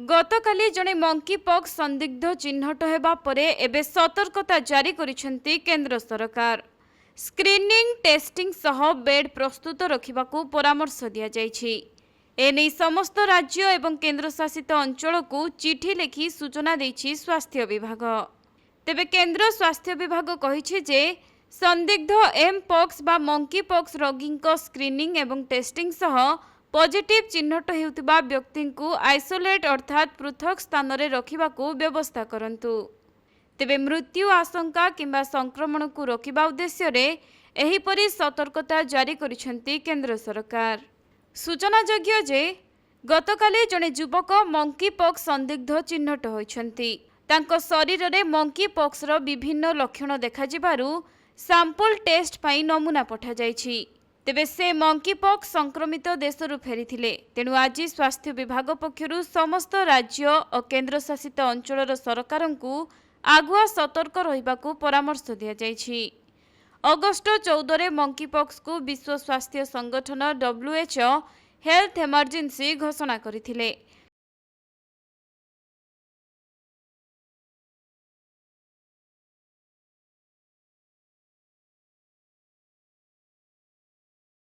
गतकाली जड़े monkey pox संदिग्ध चिन्हट हेबा परे एबे सतर्कता जारी करिसेंती केंद्र सरकार। स्क्रीनिंग टेस्टिंग सह बेड प्रस्तुत रखिबाकू परामर्श दिया जायछि। एने समस्त राज्य एवं केंद्र शासित अंचल को चिठी लिखि सूचना देछि स्वास्थ्य विभाग। तेबे केंद्र स्वास्थ्य विभाग कहिछि जे संदिग्ध एम पॉक्स बा मंकी पॉक्स रोगींको स्क्रीनिंग एवं टेस्टिंग सह पॉजिटिव चिन्हट हेउतिबा व्यक्ति को आइसोलेट अर्थात पृथक स्थान रे रखिबाकू व्यवस्था करंतु। तेबे मृत्यु आशंका किंबा संक्रमण को रोकिबा उद्देश्य रे एहिपरि सतर्कता जारी करिसेंती केंद्र सरकार। सूचनायोग्य जे गतकाली जड़े युवक मंकी पॉक्स संदिग्ध चिन्हट होइछंती। तांको शरीर रे मंकी पॉक्स रो विभिन्न लक्षण देखा जिबारु सैंपल टेस्ट पाई नमूना पठा जायछि। तेबे से मंकी पॉक्स संक्रमित देशरु फेरिथिले। तेणु आज स्वास्थ्य विभाग पक्षरु समस्त राज्य और केंद्र शासित अंचलर सरकारंकु आगुआ सतर्क रहिबाकू परामर्श दिया जायछि। अगस्ट 14 रे मंकी पॉक्स को विश्व स्वास्थ्य संगठन WHO हेल्थ इमरजेंसी घोषणा करथिले।